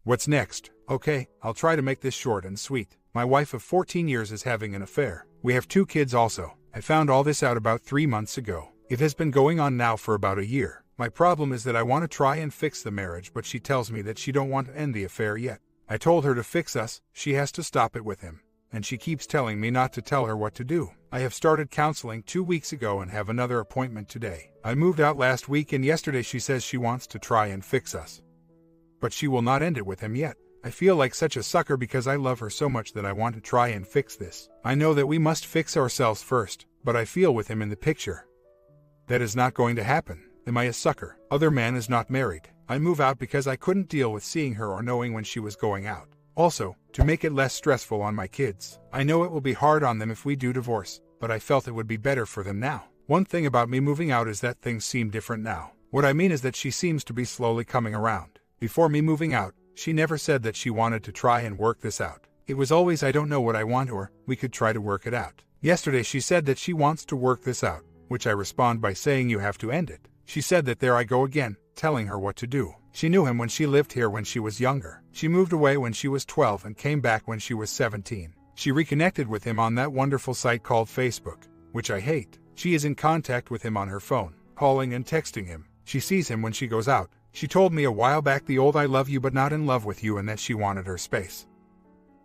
What's next? Okay, I'll try to make this short and sweet. My wife of 14 years is having an affair. We have 2 kids also. I found all this out about 3 months ago. It has been going on now for about a year. My problem is that I want to try and fix the marriage, but she tells me that she don't want to end the affair yet. I told her to fix us, she has to stop it with him. And she keeps telling me not to tell her what to do. I have started counseling 2 weeks ago and have another appointment today. I moved out last week and yesterday she says she wants to try and fix us. But she will not end it with him yet. I feel like such a sucker because I love her so much that I want to try and fix this. I know that we must fix ourselves first, but I feel with him in the picture that is not going to happen. Am I a sucker? Other man is not married. I move out because I couldn't deal with seeing her or knowing when she was going out. Also, to make it less stressful on my kids. I know it will be hard on them if we do divorce, but I felt it would be better for them now. One thing about me moving out is that things seem different now. What I mean is that she seems to be slowly coming around. Before me moving out, she never said that she wanted to try and work this out. It was always, I don't know what I want, or we could try to work it out. Yesterday she said that she wants to work this out, which I respond by saying you have to end it. She said that there I go again, telling her what to do. She knew him when she lived here when she was younger. She moved away when she was 12 and came back when she was 17. She reconnected with him on that wonderful site called Facebook, which I hate. She is in contact with him on her phone, calling and texting him. She sees him when she goes out. She told me a while back the old I love you but not in love with you and that she wanted her space,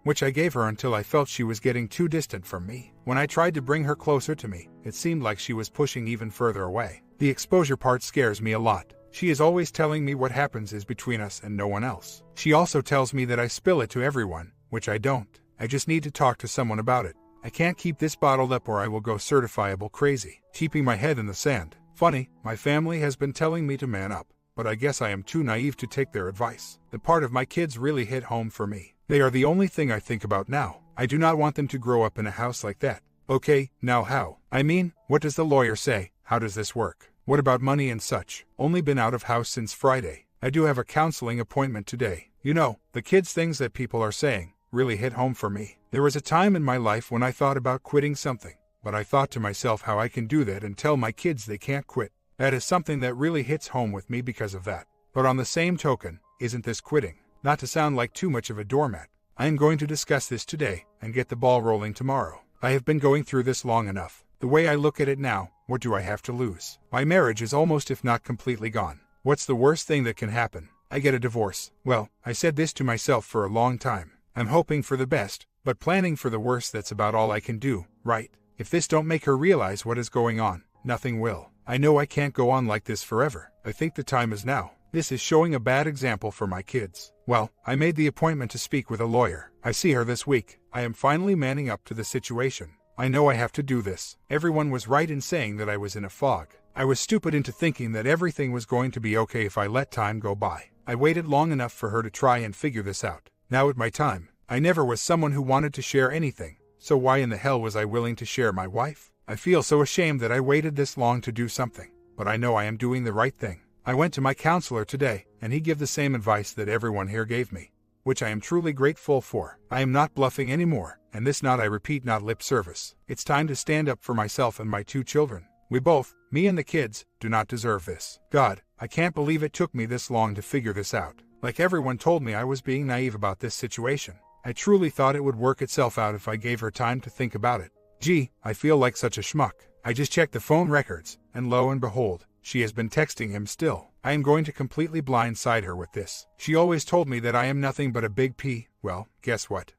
which I gave her until I felt she was getting too distant from me. When I tried to bring her closer to me, it seemed like she was pushing even further away. The exposure part scares me a lot. She is always telling me what happens is between us and no one else. She also tells me that I spill it to everyone, which I don't. I just need to talk to someone about it. I can't keep this bottled up or I will go certifiable crazy. Keeping my head in the sand. Funny, my family has been telling me to man up, but I guess I am too naive to take their advice. The part of my kids really hit home for me. They are the only thing I think about now. I do not want them to grow up in a house like that. Okay, now how? I mean, what does the lawyer say? How does this work? What about money and such? Only been out of house since Friday. I do have a counseling appointment today. You know, the kids' things that people are saying really hit home for me. There was a time in my life when I thought about quitting something, but I thought to myself how I can do that and tell my kids they can't quit. That is something that really hits home with me because of that. But on the same token, isn't this quitting? Not to sound like too much of a doormat, I am going to discuss this today and get the ball rolling tomorrow. I have been going through this long enough. The way I look at it now, what do I have to lose? My marriage is almost if not completely gone. What's the worst thing that can happen? I get a divorce. Well, I said this to myself for a long time. I'm hoping for the best, but planning for the worst, that's about all I can do, right? If this don't make her realize what is going on, nothing will. I know I can't go on like this forever. I think the time is now. This is showing a bad example for my kids. Well, I made the appointment to speak with a lawyer. I see her this week. I am finally manning up to the situation. I know I have to do this. Everyone was right in saying that I was in a fog. I was stupid into thinking that everything was going to be okay if I let time go by. I waited long enough for her to try and figure this out. Now at my time. I never was someone who wanted to share anything. So why in the hell was I willing to share my wife? I feel so ashamed that I waited this long to do something. But I know I am doing the right thing. I went to my counselor today, and he gave the same advice that everyone here gave me, which I am truly grateful for. I am not bluffing anymore, and this not, I repeat, not lip service. It's time to stand up for myself and my 2 children. We both, me and the kids, do not deserve this. God, I can't believe it took me this long to figure this out. Like everyone told me I was being naive about this situation. I truly thought it would work itself out if I gave her time to think about it. Gee, I feel like such a schmuck. I just checked the phone records, and lo and behold, she has been texting him still. I am going to completely blindside her with this. She always told me that I am nothing but a big P. Well, guess what?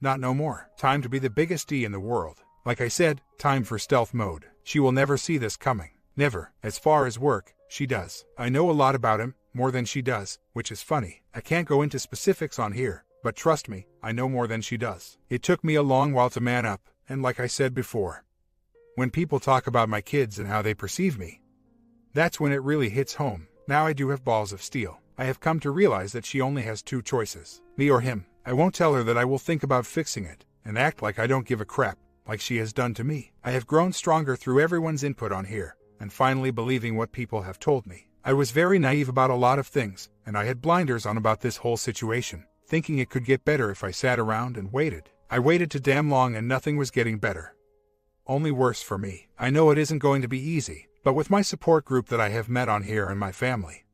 Not no more. Time to be the biggest D in the world. Like I said, time for stealth mode. She will never see this coming. Never. As far as work, she does. I know a lot about him, more than she does, which is funny. I can't go into specifics on here, but trust me, I know more than she does. It took me a long while to man up, and like I said before, when people talk about my kids and how they perceive me, that's when it really hits home. Now I do have balls of steel. I have come to realize that she only has 2 choices, me or him. I won't tell her that I will think about fixing it, and act like I don't give a crap, like she has done to me. I have grown stronger through everyone's input on here, and finally believing what people have told me. I was very naive about a lot of things, and I had blinders on about this whole situation, thinking it could get better if I sat around and waited. I waited too damn long and nothing was getting better. Only worse for me. I know it isn't going to be easy, but with my support group that I have met on here and my family,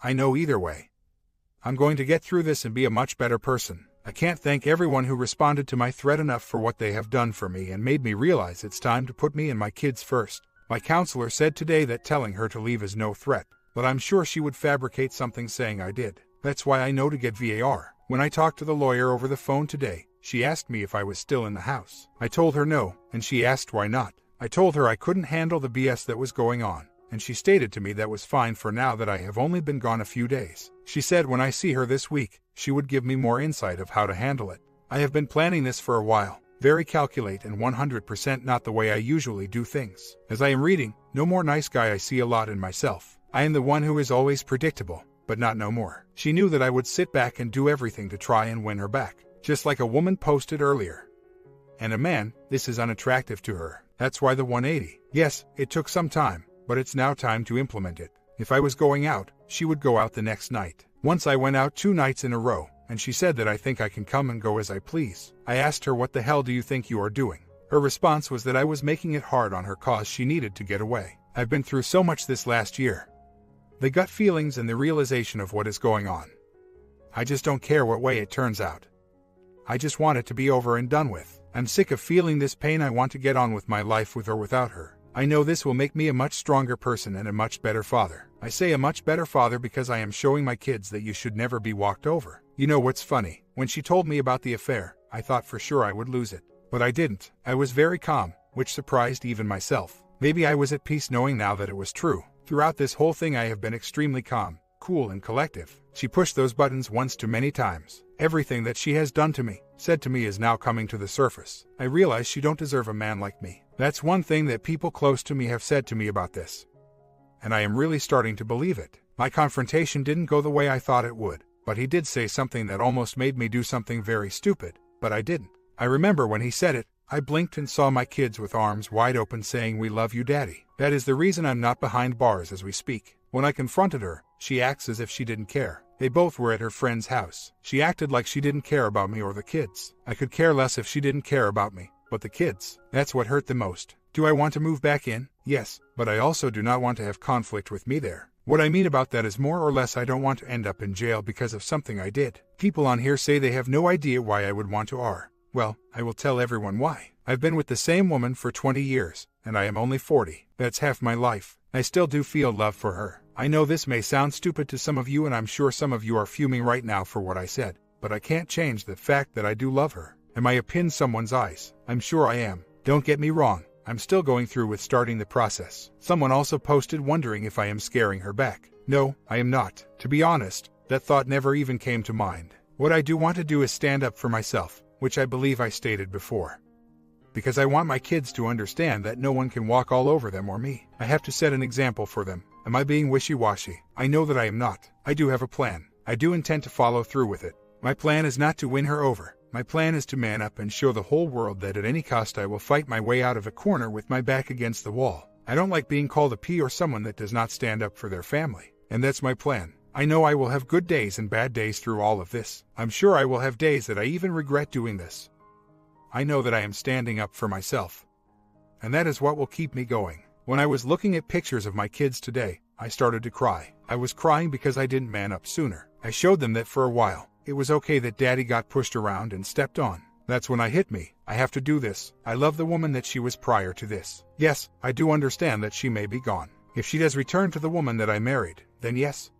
I know either way, I'm going to get through this and be a much better person. I can't thank everyone who responded to my threat enough for what they have done for me and made me realize it's time to put me and my kids first. My counselor said today that telling her to leave is no threat, but I'm sure she would fabricate something saying I did. That's why I know to get VAR. When I talked to the lawyer over the phone today, she asked me if I was still in the house. I told her no, and she asked why not. I told her I couldn't handle the BS that was going on, and she stated to me that was fine for now that I have only been gone a few days. She said when I see her this week, she would give me more insight of how to handle it. I have been planning this for a while. Very calculate and 100% not the way I usually do things. As I am reading, no more nice guy I see a lot in myself. I am the one who is always predictable, but not no more. She knew that I would sit back and do everything to try and win her back, just like a woman posted earlier. And a man, this is unattractive to her. That's why the 180. Yes, it took some time, but it's now time to implement it. If I was going out, she would go out the next night. Once I went out 2 nights in a row, and she said that I think I can come and go as I please. I asked her, what the hell do you think you are doing? Her response was that I was making it hard on her cause she needed to get away. I've been through so much this last year. The gut feelings and the realization of what is going on. I just don't care what way it turns out. I just want it to be over and done with. I'm sick of feeling this pain. I want to get on with my life with or without her. I know this will make me a much stronger person and a much better father. I say a much better father because I am showing my kids that you should never be walked over. You know what's funny? When she told me about the affair, I thought for sure I would lose it. But I didn't. I was very calm, which surprised even myself. Maybe I was at peace knowing now that it was true. Throughout this whole thing I have been extremely calm, cool and collective. She pushed those buttons once too many times. Everything that she has done to me, said to me is now coming to the surface. I realize she don't deserve a man like me. That's one thing that people close to me have said to me about this. And I am really starting to believe it. My confrontation didn't go the way I thought it would, but he did say something that almost made me do something very stupid, but I didn't. I remember when he said it, I blinked and saw my kids with arms wide open saying, "We love you, Daddy." That is the reason I'm not behind bars as we speak. When I confronted her, she acts as if she didn't care. They both were at her friend's house. She acted like she didn't care about me or the kids. I could care less if she didn't care about me, but the kids, that's what hurt the most. Do I want to move back in? Yes, but I also do not want to have conflict with me there. What I mean about that is more or less I don't want to end up in jail because of something I did. People on here say they have no idea why I would want to Well, I will tell everyone why. I've been with the same woman for 20 years, and I am only 40. That's half my life. I still do feel love for her. I know this may sound stupid to some of you, and I'm sure some of you are fuming right now for what I said, but I can't change the fact that I do love her. Am I a pin in someone's eyes? I'm sure I am. Don't get me wrong. I'm still going through with starting the process. Someone also posted wondering if I am scaring her back. No, I am not. To be honest, that thought never even came to mind. What I do want to do is stand up for myself, which I believe I stated before. Because I want my kids to understand that no one can walk all over them or me. I have to set an example for them. Am I being wishy-washy? I know that I am not. I do have a plan. I do intend to follow through with it. My plan is not to win her over. My plan is to man up and show the whole world that at any cost I will fight my way out of a corner with my back against the wall. I don't like being called a P or someone that does not stand up for their family. And that's my plan. I know I will have good days and bad days through all of this. I'm sure I will have days that I even regret doing this. I know that I am standing up for myself. And that is what will keep me going. When I was looking at pictures of my kids today, I started to cry. I was crying because I didn't man up sooner. I showed them that for a while, it was okay that Daddy got pushed around and stepped on. That's when I hit me. I have to do this. I love the woman that she was prior to this. Yes, I do understand that she may be gone. If she does return to the woman that I married, then yes.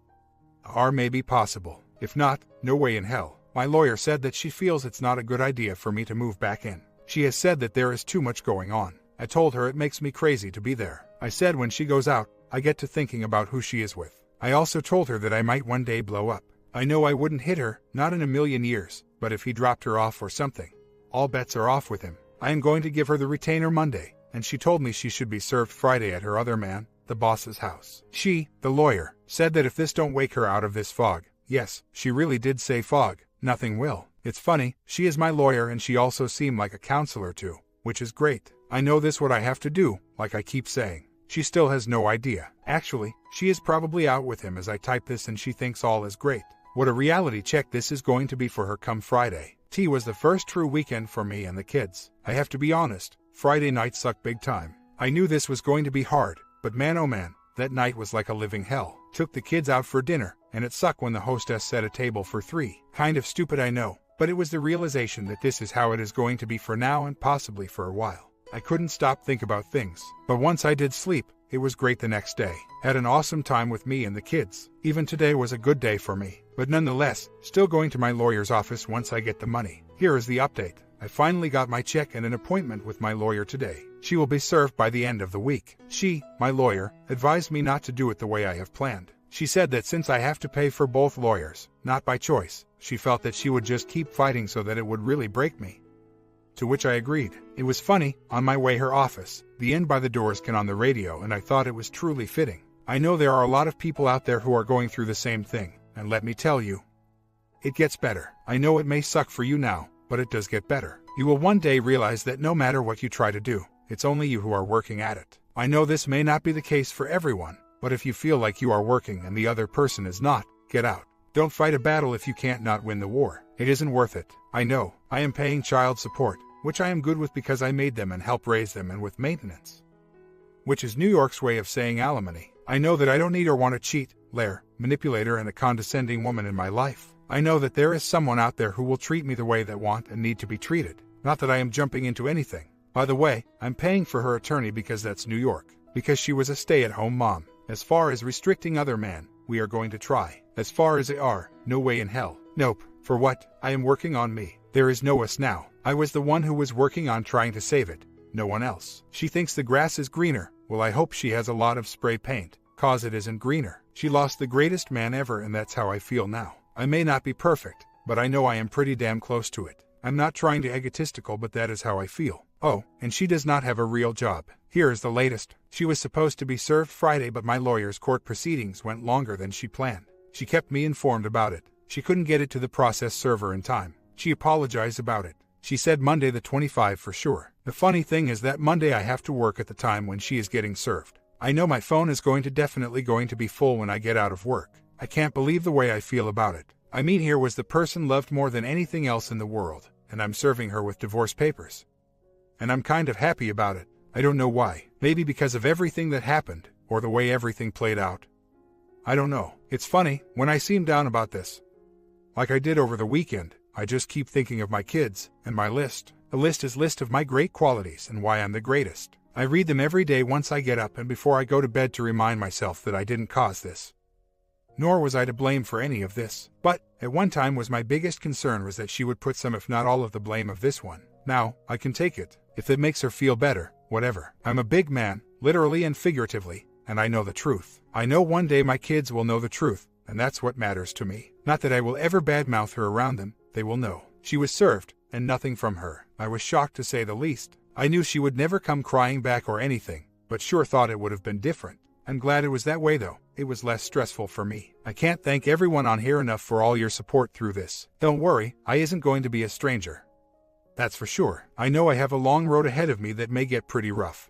R may be possible. If not, no way in hell. My lawyer said that she feels it's not a good idea for me to move back in. She has said that there is too much going on. I told her it makes me crazy to be there. I said when she goes out, I get to thinking about who she is with. I also told her that I might one day blow up. I know I wouldn't hit her, not in a million years, but if he dropped her off or something, all bets are off with him. I am going to give her the retainer Monday, and she told me she should be served Friday at her other man, the boss's house. She, the lawyer, said that if this don't wake her out of this fog, yes, she really did say fog, nothing will. It's funny, she is my lawyer and she also seemed like a counselor too, which is great. I know this what I have to do, like I keep saying. She still has no idea. Actually, she is probably out with him as I type this and she thinks all is great. What a reality check this is going to be for her come Friday. T was the first true weekend for me and the kids. I have to be honest, Friday night sucked big time. I knew this was going to be hard, but man oh man, that night was like a living hell. Took the kids out for dinner, and it sucked when the hostess set a table for 3. Kind of stupid, I know, but it was the realization that this is how it is going to be for now and possibly for a while. I couldn't stop thinking about things, but once I did sleep, it was great the next day. Had an awesome time with me and the kids. Even today was a good day for me, but nonetheless, still going to my lawyer's office once I get the money. Here is the update. I finally got my check and an appointment with my lawyer today. She will be served by the end of the week. She, my lawyer, advised me not to do it the way I have planned. She said that since I have to pay for both lawyers, not by choice, she felt that she would just keep fighting so that it would really break me. To which I agreed. It was funny, on my way her office, the End by the Doors came on the radio and I thought it was truly fitting. I know there are a lot of people out there who are going through the same thing, and let me tell you, it gets better. I know it may suck for you now, but it does get better. You will one day realize that no matter what you try to do, it's only you who are working at it. I know this may not be the case for everyone, but if you feel like you are working and the other person is not, get out. Don't fight a battle if you can't not win the war. It isn't worth it. I know. I am paying child support, which I am good with because I made them and help raise them, and with maintenance, which is New York's way of saying alimony. I know that I don't need or want to cheat, liar, manipulator, and a condescending woman in my life. I know that there is someone out there who will treat me the way that I want and need to be treated. Not that I am jumping into anything. By the way, I'm paying for her attorney because that's New York. Because she was a stay-at-home mom. As far as restricting other men, we are going to try. As far as they are, no way in hell. Nope. For what? I am working on me. There is no us now. I was the one who was working on trying to save it. No one else. She thinks the grass is greener. Well, I hope she has a lot of spray paint, cause it isn't greener. She lost the greatest man ever, and that's how I feel now. I may not be perfect, but I know I am pretty damn close to it. I'm not trying to be egotistical, but that is how I feel. Oh, and she does not have a real job. Here is the latest. She was supposed to be served Friday, but my lawyer's court proceedings went longer than she planned. She kept me informed about it. She couldn't get it to the process server in time. She apologized about it. She said Monday the 25 for sure. The funny thing is that Monday I have to work at the time when she is getting served. I know my phone is definitely going to be full when I get out of work. I can't believe the way I feel about it. I mean, here was the person loved more than anything else in the world, and I'm serving her with divorce papers. And I'm kind of happy about it. I don't know why. Maybe because of everything that happened, or the way everything played out. I don't know. It's funny, when I seem down about this, like I did over the weekend, I just keep thinking of my kids, and my list. The list is list of my great qualities and why I'm the greatest. I read them every day once I get up and before I go to bed to remind myself that I didn't cause this. Nor was I to blame for any of this. But, at one time was my biggest concern was that she would put some if not all of the blame of this one. Now, I can take it. If it makes her feel better, whatever. I'm a big man, literally and figuratively, and I know the truth. I know one day my kids will know the truth, and that's what matters to me. Not that I will ever badmouth her around them, they will know. She was served, and nothing from her. I was shocked to say the least. I knew she would never come crying back or anything, but sure thought it would have been different. I'm glad it was that way though. It was less stressful for me. I can't thank everyone on here enough for all your support through this. Don't worry, I isn't going to be a stranger. That's for sure. I know I have a long road ahead of me that may get pretty rough.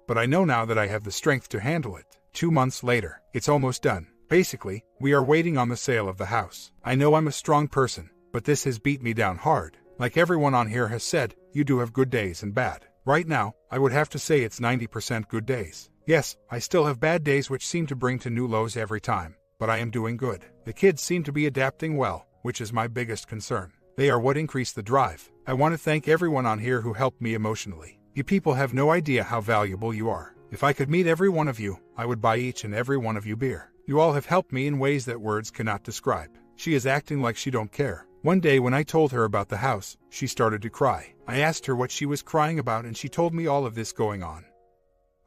But I know now that I have the strength to handle it. 2 months later, it's almost done. Basically, we are waiting on the sale of the house. I know I'm a strong person, but this has beat me down hard. Like everyone on here has said, you do have good days and bad. Right now, I would have to say it's 90% good days. Yes, I still have bad days which seem to bring to new lows every time, but I am doing good. The kids seem to be adapting well, which is my biggest concern. They are what increase the drive. I want to thank everyone on here who helped me emotionally. You people have no idea how valuable you are. If I could meet every one of you, I would buy each and every one of you beer. You all have helped me in ways that words cannot describe. She is acting like she don't care. One day when I told her about the house, she started to cry. I asked her what she was crying about and she told me all of this going on.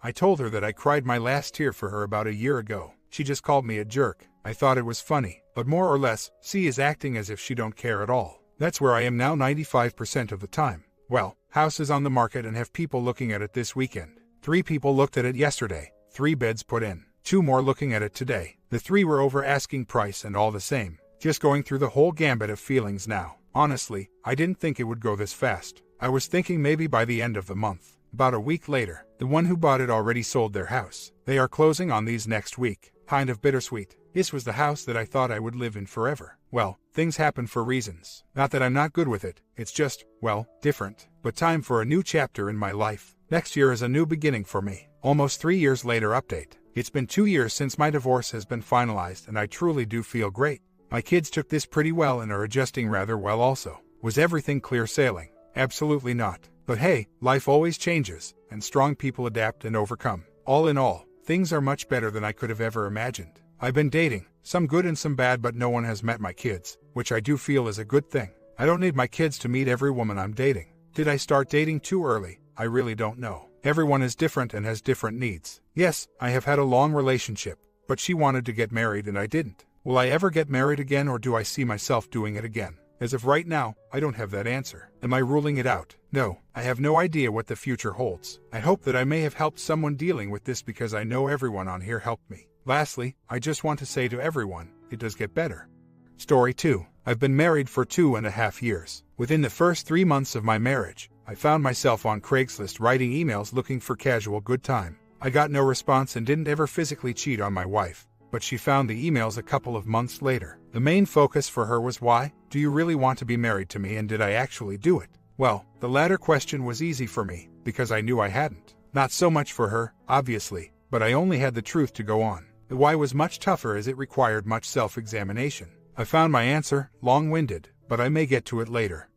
I told her that I cried my last tear for her about a year ago. She just called me a jerk. I thought it was funny, but more or less, she is acting as if she don't care at all. That's where I am now 95% of the time. Well, house is on the market and have people looking at it this weekend. 3 people looked at it yesterday, 3 beds put in. 2 more looking at it today. The 3 were over asking price and all the same. Just going through the whole gambit of feelings now. Honestly, I didn't think it would go this fast. I was thinking maybe by the end of the month. About a week later, the one who bought it already sold their house. They are closing on these next week. Kind of bittersweet. This was the house that I thought I would live in forever. Well, things happen for reasons. Not that I'm not good with it. It's just, well, different. But time for a new chapter in my life. Next year is a new beginning for me. Almost 3 years later update. It's been 2 years since my divorce has been finalized and I truly do feel great. My kids took this pretty well and are adjusting rather well also. Was everything clear sailing? Absolutely not. But hey, life always changes, and strong people adapt and overcome. All in all, things are much better than I could have ever imagined. I've been dating, some good and some bad, but no one has met my kids, which I do feel is a good thing. I don't need my kids to meet every woman I'm dating. Did I start dating too early? I really don't know. Everyone is different and has different needs. Yes, I have had a long relationship, but she wanted to get married and I didn't. Will I ever get married again, or do I see myself doing it again? As of right now, I don't have that answer. Am I ruling it out? No, I have no idea what the future holds. I hope that I may have helped someone dealing with this because I know everyone on here helped me. Lastly, I just want to say to everyone, it does get better. Story 2. I've been married for 2.5 years. Within the first 3 months of my marriage, I found myself on Craigslist writing emails looking for casual good time. I got no response and didn't ever physically cheat on my wife, but she found the emails a couple of months later. The main focus for her was, why do you really want to be married to me, and did I actually do it? Well, the latter question was easy for me, because I knew I hadn't. Not so much for her, obviously, but I only had the truth to go on. The why was much tougher as it required much self-examination. I found my answer, long-winded, but I may get to it later.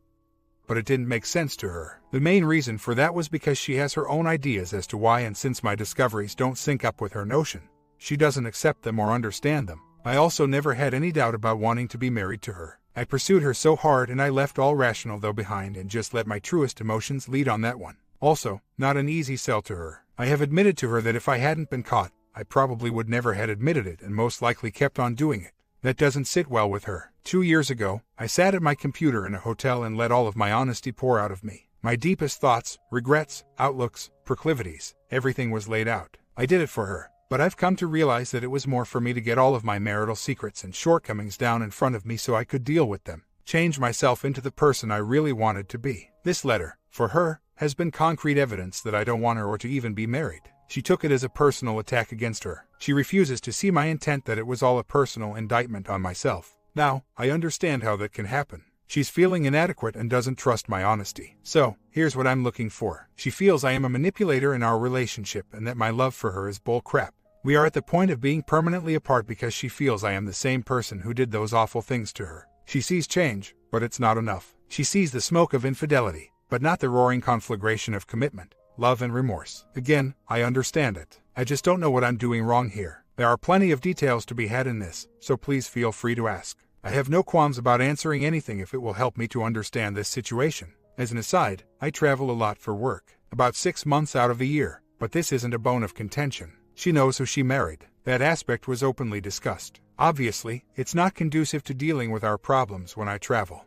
But it didn't make sense to her. The main reason for that was because she has her own ideas as to why, and since my discoveries don't sync up with her notion, she doesn't accept them or understand them. I also never had any doubt about wanting to be married to her. I pursued her so hard, and I left all rational though behind and just let my truest emotions lead on that one. Also, not an easy sell to her. I have admitted to her that if I hadn't been caught, I probably would never had admitted it and most likely kept on doing it. That doesn't sit well with her. 2 years ago, I sat at my computer in a hotel and let all of my honesty pour out of me. My deepest thoughts, regrets, outlooks, proclivities, everything was laid out. I did it for her, but I've come to realize that it was more for me to get all of my marital secrets and shortcomings down in front of me so I could deal with them, change myself into the person I really wanted to be. This letter, for her, has been concrete evidence that I don't want her or to even be married. She took it as a personal attack against her. She refuses to see my intent, that it was all a personal indictment on myself. Now, I understand how that can happen. She's feeling inadequate and doesn't trust my honesty. So, here's what I'm looking for. She feels I am a manipulator in our relationship and that my love for her is bull crap. We are at the point of being permanently apart because she feels I am the same person who did those awful things to her. She sees change, but it's not enough. She sees the smoke of infidelity, but not the roaring conflagration of commitment, love and remorse. Again, I understand it. I just don't know what I'm doing wrong here. There are plenty of details to be had in this, so please feel free to ask. I have no qualms about answering anything if it will help me to understand this situation. As an aside, I travel a lot for work, about 6 months out of the year, but this isn't a bone of contention. She knows who she married. That aspect was openly discussed. Obviously, it's not conducive to dealing with our problems when I travel.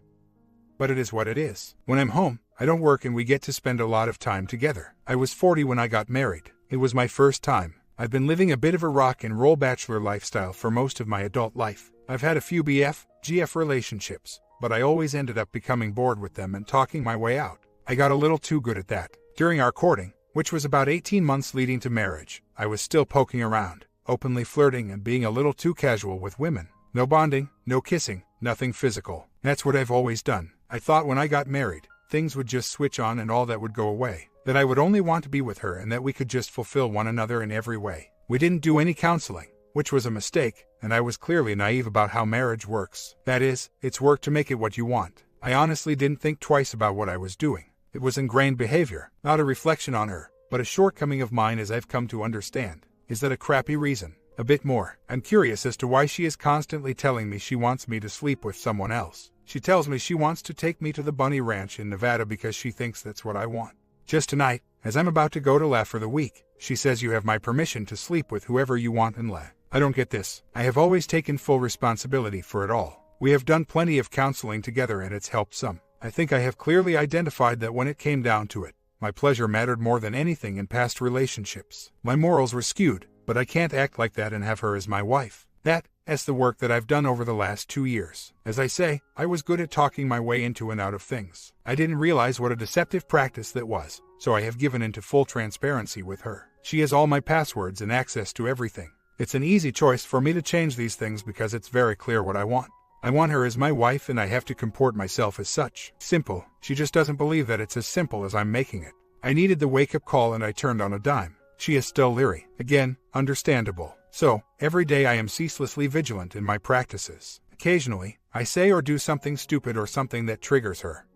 But it is what it is. When I'm home, I don't work and we get to spend a lot of time together. I was 40 when I got married. It was my first time. I've been living a bit of a rock and roll bachelor lifestyle for most of my adult life. I've had a few BF, GF relationships, but I always ended up becoming bored with them and talking my way out. I got a little too good at that. During our courting, which was about 18 months leading to marriage, I was still poking around, openly flirting and being a little too casual with women. No bonding, no kissing, nothing physical. That's what I've always done. I thought when I got married, things would just switch on and all that would go away. That I would only want to be with her and that we could just fulfill one another in every way. We didn't do any counseling, which was a mistake, and I was clearly naive about how marriage works. That is, it's work to make it what you want. I honestly didn't think twice about what I was doing. It was ingrained behavior, not a reflection on her, but a shortcoming of mine, as I've come to understand. Is that a crappy reason? A bit more. I'm curious as to why she is constantly telling me she wants me to sleep with someone else. She tells me she wants to take me to the Bunny Ranch in Nevada because she thinks that's what I want. Just tonight, as I'm about to go to La for the week, she says you have my permission to sleep with whoever you want in La. I don't get this. I have always taken full responsibility for it all. We have done plenty of counseling together and it's helped some. I think I have clearly identified that when it came down to it, my pleasure mattered more than anything in past relationships. My morals were skewed, but I can't act like that and have her as my wife. That's the work that I've done over the last 2 years. As I say, I was good at talking my way into and out of things. I didn't realize what a deceptive practice that was, so I have given into full transparency with her. She has all my passwords and access to everything. It's an easy choice for me to change these things because it's very clear what I want. I want her as my wife and I have to comport myself as such. Simple. She just doesn't believe that it's as simple as I'm making it. I needed the wake-up call and I turned on a dime. She is still leery. Again, understandable. So, every day I am ceaselessly vigilant in my practices. Occasionally, I say or do something stupid or something that triggers her.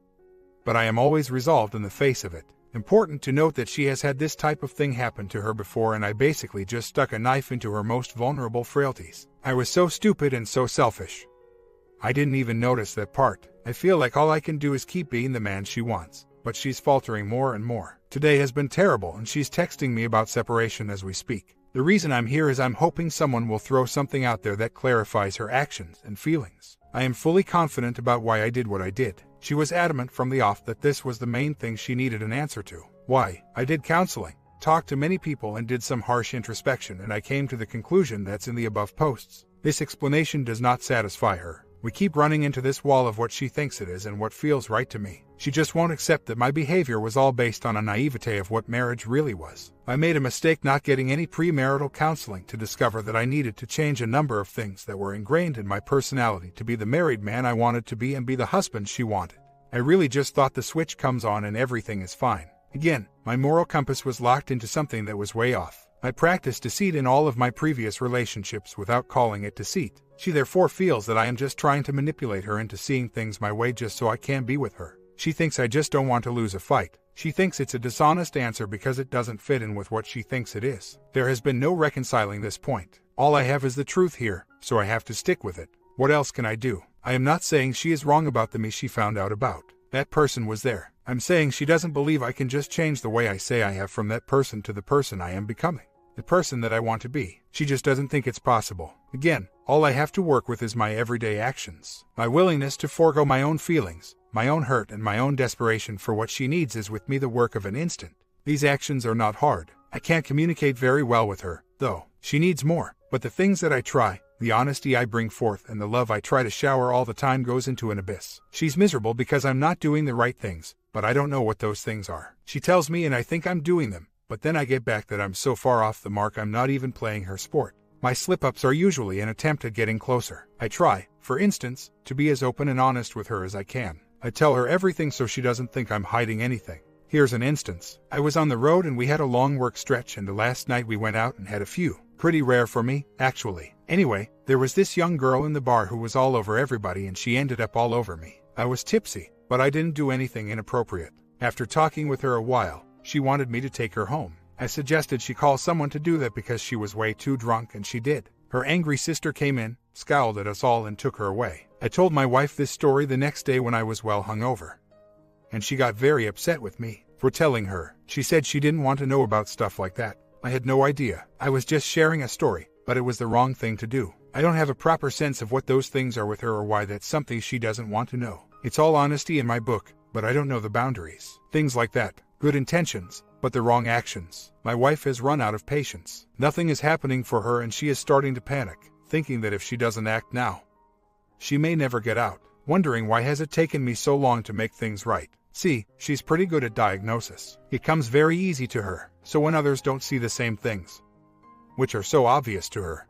But I am always resolved in the face of it. Important to note that she has had this type of thing happen to her before, and I basically just stuck a knife into her most vulnerable frailties. I was so stupid and so selfish. I didn't even notice that part. I feel like all I can do is keep being the man she wants, but she's faltering more and more. Today has been terrible, and she's texting me about separation as we speak. The reason I'm here is I'm hoping someone will throw something out there that clarifies her actions and feelings. I am fully confident about why I did what I did. She was adamant from the off that this was the main thing she needed an answer to. Why? I did counseling, talked to many people, and did some harsh introspection, and I came to the conclusion that's in the above posts. This explanation does not satisfy her. We keep running into this wall of what she thinks it is and what feels right to me. She just won't accept that my behavior was all based on a naivete of what marriage really was. I made a mistake not getting any premarital counseling to discover that I needed to change a number of things that were ingrained in my personality to be the married man I wanted to be and be the husband she wanted. I really just thought the switch comes on and everything is fine. Again, my moral compass was locked into something that was way off. I practiced deceit in all of my previous relationships without calling it deceit. She therefore feels that I am just trying to manipulate her into seeing things my way just so I can be with her. She thinks I just don't want to lose a fight. She thinks it's a dishonest answer because it doesn't fit in with what she thinks it is. There has been no reconciling this point. All I have is the truth here, so I have to stick with it. What else can I do? I am not saying she is wrong about the me she found out about. That person was there. I'm saying she doesn't believe I can just change the way I say I have from that person to the person I am becoming. The person that I want to be. She just doesn't think it's possible. Again, all I have to work with is my everyday actions. My willingness to forego my own feelings, my own hurt, and my own desperation for what she needs is with me the work of an instant. These actions are not hard. I can't communicate very well with her, though. She needs more. But the things that I try, the honesty I bring forth, and the love I try to shower all the time goes into an abyss. She's miserable because I'm not doing the right things, but I don't know what those things are. She tells me and I think I'm doing them, but then I get back that I'm so far off the mark I'm not even playing her sport. My slip-ups are usually an attempt at getting closer. I try, for instance, to be as open and honest with her as I can. I tell her everything so she doesn't think I'm hiding anything. Here's an instance. I was on the road and we had a long work stretch, and the last night we went out and had a few. Pretty rare for me, actually. Anyway, there was this young girl in the bar who was all over everybody, and she ended up all over me. I was tipsy, but I didn't do anything inappropriate. After talking with her a while, she wanted me to take her home. I suggested she call someone to do that because she was way too drunk, and she did. Her angry sister came in, scowled at us all, and took her away. I told my wife this story the next day when I was well hungover, and she got very upset with me for telling her. She said she didn't want to know about stuff like that. I had no idea. I was just sharing a story, but it was the wrong thing to do. I don't have a proper sense of what those things are with her or why that's something she doesn't want to know. It's all honesty in my book, but I don't know the boundaries. Things like that. Good intentions, but the wrong actions. My wife has run out of patience. Nothing is happening for her, and she is starting to panic, thinking that if she doesn't act now, she may never get out. Wondering why has it taken me so long to make things right. See, she's pretty good at diagnosis. It comes very easy to her, so when others don't see the same things, which are so obvious to her,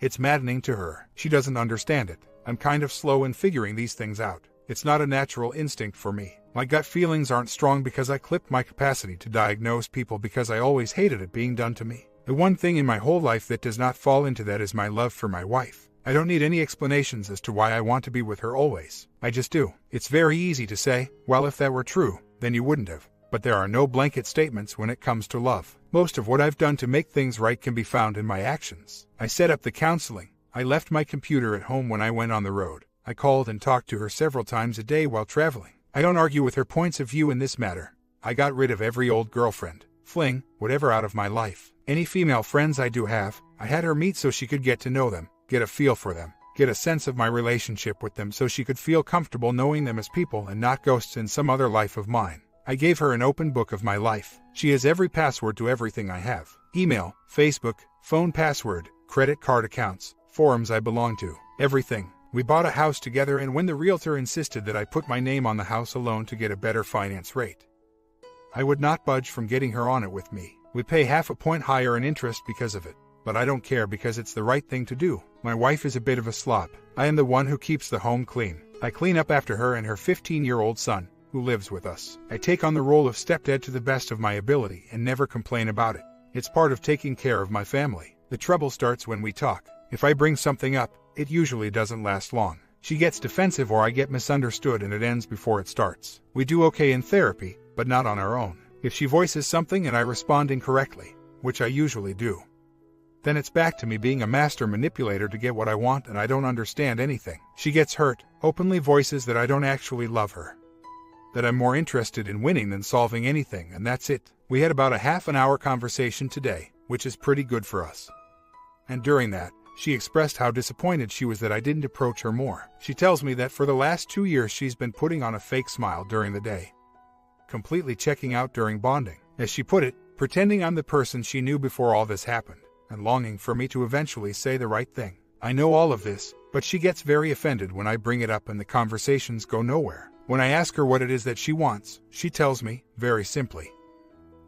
it's maddening to her. She doesn't understand it. I'm kind of slow in figuring these things out. It's not a natural instinct for me. My gut feelings aren't strong because I clipped my capacity to diagnose people because I always hated it being done to me. The one thing in my whole life that does not fall into that is my love for my wife. I don't need any explanations as to why I want to be with her always. I just do. It's very easy to say, well, if that were true, then you wouldn't have. But there are no blanket statements when it comes to love. Most of what I've done to make things right can be found in my actions. I set up the counseling. I left my computer at home when I went on the road. I called and talked to her several times a day while traveling. I don't argue with her points of view in this matter. I got rid of every old girlfriend, fling, whatever out of my life. Any female friends I do have, I had her meet so she could get to know them, get a feel for them, get a sense of my relationship with them so she could feel comfortable knowing them as people and not ghosts in some other life of mine. I gave her an open book of my life. She has every password to everything I have. Email, Facebook, phone password, credit card accounts, forums I belong to, everything. We bought a house together, and when the realtor insisted that I put my name on the house alone to get a better finance rate, I would not budge from getting her on it with me. We pay half a point higher in interest because of it, but I don't care because it's the right thing to do. My wife is a bit of a slop. I am the one who keeps the home clean. I clean up after her and her 15-year-old son, who lives with us. I take on the role of stepdad to the best of my ability and never complain about it. It's part of taking care of my family. The trouble starts when we talk. If I bring something up, it usually doesn't last long. She gets defensive or I get misunderstood and it ends before it starts. We do okay in therapy, but not on our own. If she voices something and I respond incorrectly, which I usually do, then it's back to me being a master manipulator to get what I want and I don't understand anything. She gets hurt, openly voices that I don't actually love her, that I'm more interested in winning than solving anything, and that's it. We had about a half an hour conversation today, which is pretty good for us. And during that, she expressed how disappointed she was that I didn't approach her more. She tells me that for the last 2 years she's been putting on a fake smile during the day, completely checking out during bonding. As she put it, pretending I'm the person she knew before all this happened, and longing for me to eventually say the right thing. I know all of this, but she gets very offended when I bring it up and the conversations go nowhere. When I ask her what it is that she wants, she tells me, very simply,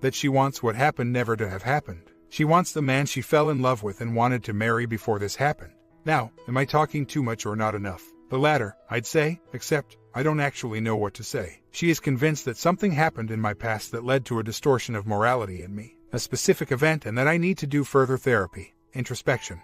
that she wants what happened never to have happened. She wants the man she fell in love with and wanted to marry before this happened. Now, am I talking too much or not enough? The latter, I'd say, except I don't actually know what to say. She is convinced that something happened in my past that led to a distortion of morality in me, a specific event, and that I need to do further therapy, introspection,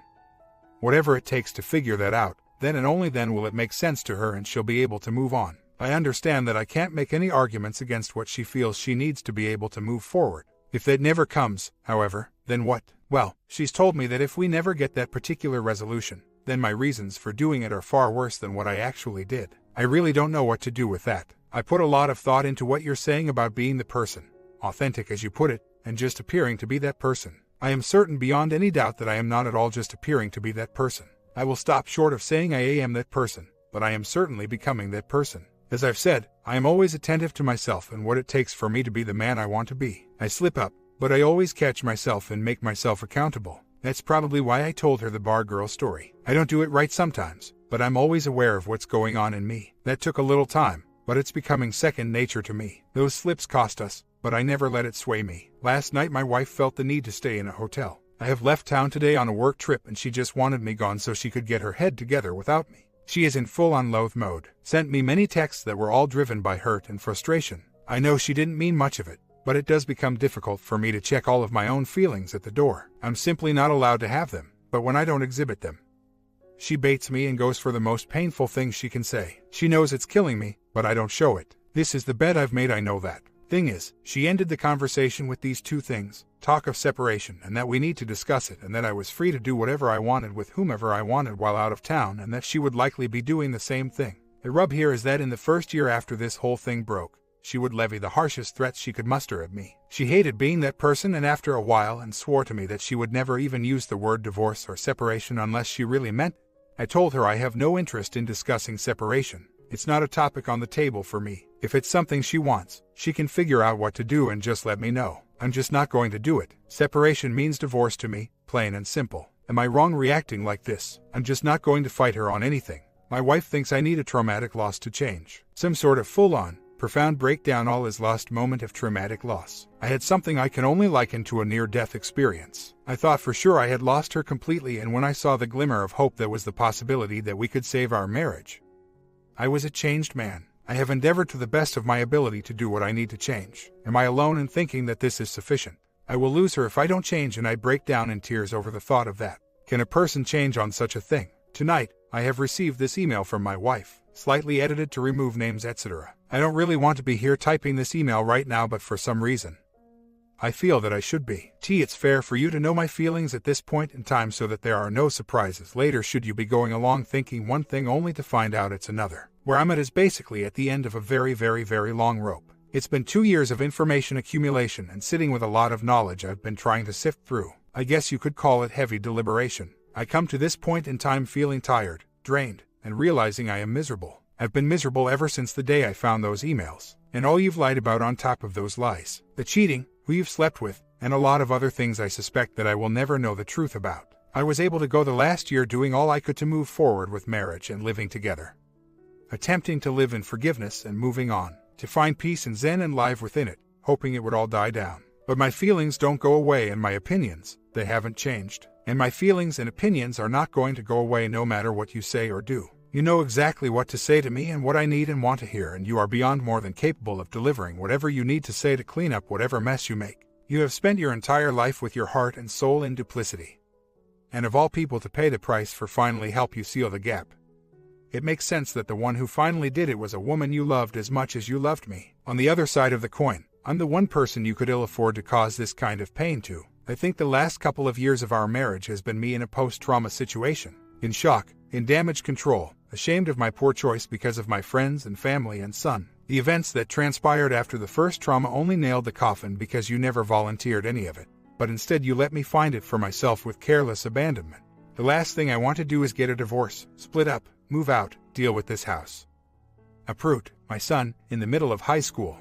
whatever it takes to figure that out. Then and only then will it make sense to her and she'll be able to move on. I understand that I can't make any arguments against what she feels she needs to be able to move forward. If that never comes, however, then what? Well, she's told me that if we never get that particular resolution, then my reasons for doing it are far worse than what I actually did. I really don't know what to do with that. I put a lot of thought into what you're saying about being the person, authentic as you put it, and just appearing to be that person. I am certain beyond any doubt that I am not at all just appearing to be that person. I will stop short of saying I am that person, but I am certainly becoming that person. As I've said, I am always attentive to myself and what it takes for me to be the man I want to be. I slip up, but I always catch myself and make myself accountable. That's probably why I told her the bar girl story. I don't do it right sometimes, but I'm always aware of what's going on in me. That took a little time, but it's becoming second nature to me. Those slips cost us, but I never let it sway me. Last night my wife felt the need to stay in a hotel. I have left town today on a work trip and she just wanted me gone so she could get her head together without me. She is in full-on loathe mode. Sent me many texts that were all driven by hurt and frustration. I know she didn't mean much of it, but it does become difficult for me to check all of my own feelings at the door. I'm simply not allowed to have them, but when I don't exhibit them, she baits me and goes for the most painful things she can say. She knows it's killing me, but I don't show it. This is the bed I've made, I know that. Thing is, she ended the conversation with these two things: talk of separation and that we need to discuss it, and that I was free to do whatever I wanted with whomever I wanted while out of town, and that she would likely be doing the same thing. The rub here is that in the first year after this whole thing broke, she would levy the harshest threats she could muster at me. She hated being that person and after a while and swore to me that she would never even use the word divorce or separation unless she really meant it. I told her I have no interest in discussing separation. It's not a topic on the table for me. If it's something she wants, she can figure out what to do and just let me know. I'm just not going to do it. Separation means divorce to me, plain and simple. Am I wrong reacting like this? I'm just not going to fight her on anything. My wife thinks I need a traumatic loss to change. Some sort of full-on, profound breakdown, all is lost moment of traumatic loss. I had something I can only liken to a near-death experience. I thought for sure I had lost her completely, and when I saw the glimmer of hope that was the possibility that we could save our marriage, I was a changed man. I have endeavored to the best of my ability to do what I need to change. Am I alone in thinking that this is sufficient? I will lose her if I don't change, and I break down in tears over the thought of that. Can a person change on such a thing? Tonight, I have received this email from my wife, slightly edited to remove names, etc. I don't really want to be here typing this email right now, but for some reason, I feel that I should be. It's fair for you to know my feelings at this point in time so that there are no surprises later should you be going along thinking one thing only to find out it's another. Where I'm at is basically at the end of a very, very, very long rope. It's been 2 years of information accumulation and sitting with a lot of knowledge I've been trying to sift through. I guess you could call it heavy deliberation. I come to this point in time feeling tired, drained, and realizing I am miserable. I've been miserable ever since the day I found those emails, and all you've lied about on top of those lies. The cheating, who you've slept with, and a lot of other things I suspect that I will never know the truth about. I was able to go the last year doing all I could to move forward with marriage and living together, attempting to live in forgiveness and moving on, to find peace and zen and live within it, hoping it would all die down. But my feelings don't go away, and my opinions, they haven't changed. And my feelings and opinions are not going to go away no matter what you say or do. You know exactly what to say to me and what I need and want to hear, and you are beyond more than capable of delivering whatever you need to say to clean up whatever mess you make. You have spent your entire life with your heart and soul in duplicity. And of all people to pay the price for finally help you seal the gap. It makes sense that the one who finally did it was a woman you loved as much as you loved me. On the other side of the coin, I'm the one person you could ill afford to cause this kind of pain to. I think the last couple of years of our marriage has been me in a post-trauma situation. In shock, in damage control, ashamed of my poor choice because of my friends and family and son. The events that transpired after the first trauma only nailed the coffin because you never volunteered any of it. But instead you let me find it for myself with careless abandonment. The last thing I want to do is get a divorce, split up, move out, deal with this house. Uproot my son in the middle of high school.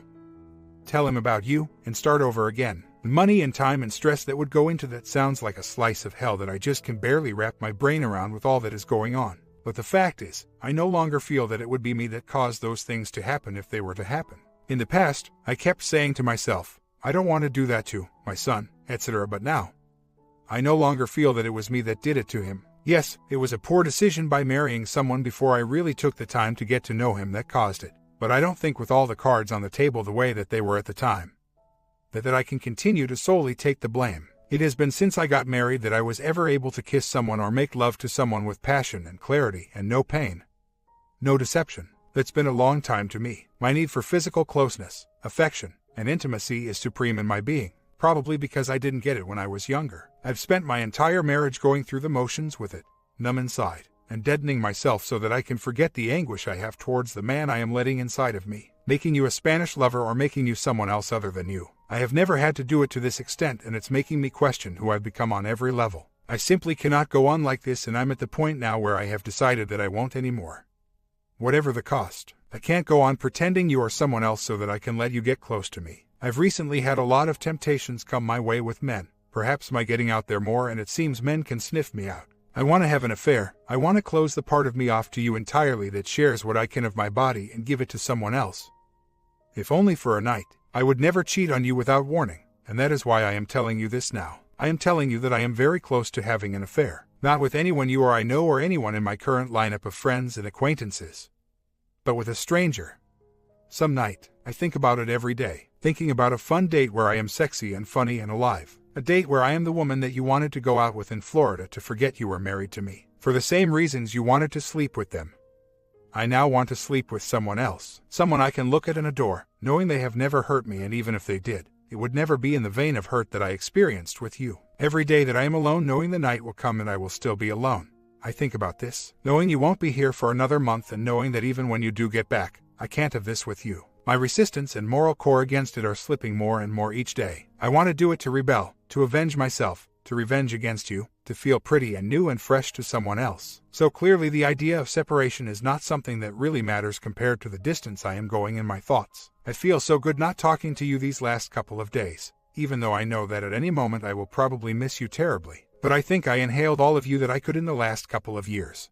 Tell him about you and start over again. The money and time and stress that would go into that sounds like a slice of hell that I just can barely wrap my brain around with all that is going on. But the fact is, I no longer feel that it would be me that caused those things to happen if they were to happen. In the past, I kept saying to myself, I don't want to do that to my son, etc. But now, I no longer feel that it was me that did it to him. Yes, it was a poor decision by marrying someone before I really took the time to get to know him that caused it. But I don't think with all the cards on the table the way that they were at the time, that I can continue to solely take the blame. It has been since I got married that I was ever able to kiss someone or make love to someone with passion and clarity and no pain. No deception. That's been a long time to me. My need for physical closeness, affection, and intimacy is supreme in my being, probably because I didn't get it when I was younger. I've spent my entire marriage going through the motions with it, numb inside, and deadening myself so that I can forget the anguish I have towards the man I am letting inside of me, making you a Spanish lover or making you someone else other than you. I have never had to do it to this extent, and it's making me question who I've become on every level. I simply cannot go on like this, and I'm at the point now where I have decided that I won't anymore. Whatever the cost. I can't go on pretending you are someone else so that I can let you get close to me. I've recently had a lot of temptations come my way with men, perhaps my getting out there more, and it seems men can sniff me out. I want to have an affair. I want to close the part of me off to you entirely that shares what I can of my body and give it to someone else. If only for a night. I would never cheat on you without warning, and that is why I am telling you this now. I am telling you that I am very close to having an affair, not with anyone you or I know or anyone in my current lineup of friends and acquaintances, but with a stranger. Some night, I think about it every day, thinking about a fun date where I am sexy and funny and alive, a date where I am the woman that you wanted to go out with in Florida to forget you were married to me, for the same reasons you wanted to sleep with them. I now want to sleep with someone else, someone I can look at and adore, knowing they have never hurt me, and even if they did, it would never be in the vein of hurt that I experienced with you. Every day that I am alone, knowing the night will come and I will still be alone. I think about this, knowing you won't be here for another month, and knowing that even when you do get back, I can't have this with you. My resistance and moral core against it are slipping more and more each day. I want to do it to rebel, to avenge myself, to revenge against you, to feel pretty and new and fresh to someone else. So clearly the idea of separation is not something that really matters compared to the distance I am going in my thoughts. I feel so good not talking to you these last couple of days, even though I know that at any moment I will probably miss you terribly. But I think I inhaled all of you that I could in the last couple of years.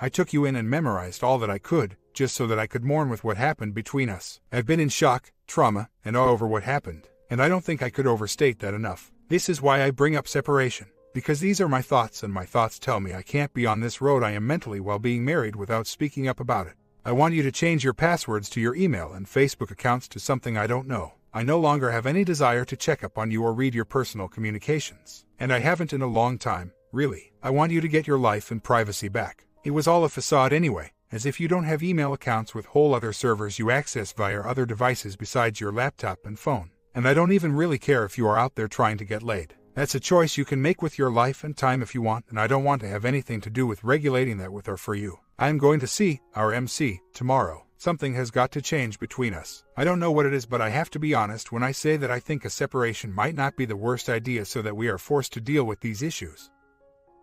I took you in and memorized all that I could, just so that I could mourn with what happened between us. I've been in shock, trauma, and awe over what happened, and I don't think I could overstate that enough. This is why I bring up separation, because these are my thoughts, and my thoughts tell me I can't be on this road I am mentally while being married without speaking up about it. I want you to change your passwords to your email and Facebook accounts to something I don't know. I no longer have any desire to check up on you or read your personal communications, and I haven't in a long time, really. I want you to get your life and privacy back. It was all a facade anyway, as if you don't have email accounts with whole other servers you access via other devices besides your laptop and phone. And I don't even really care if you are out there trying to get laid. That's a choice you can make with your life and time if you want, and I don't want to have anything to do with regulating that with or for you. I am going to see our MC tomorrow. Something has got to change between us. I don't know what it is, but I have to be honest when I say that I think a separation might not be the worst idea, so that we are forced to deal with these issues,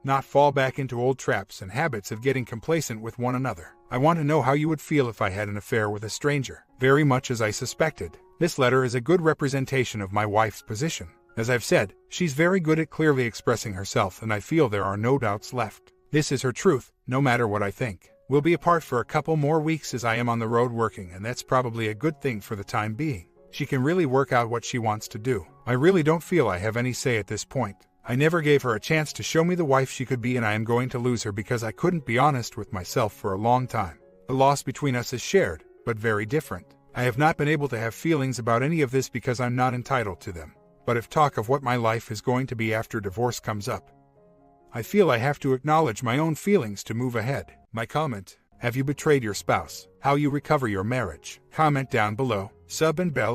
not fall back into old traps and habits of getting complacent with one another. I want to know how you would feel if I had an affair with a stranger, very much as I suspected. This letter is a good representation of my wife's position. As I've said, she's very good at clearly expressing herself, and I feel there are no doubts left. This is her truth, no matter what I think. We'll be apart for a couple more weeks as I am on the road working, and that's probably a good thing for the time being. She can really work out what she wants to do. I really don't feel I have any say at this point. I never gave her a chance to show me the wife she could be, and I am going to lose her because I couldn't be honest with myself for a long time. The loss between us is shared, but very different. I have not been able to have feelings about any of this because I'm not entitled to them. But if talk of what my life is going to be after divorce comes up, I feel I have to acknowledge my own feelings to move ahead. My comment: have you betrayed your spouse? How you recover your marriage? Comment down below, sub and bell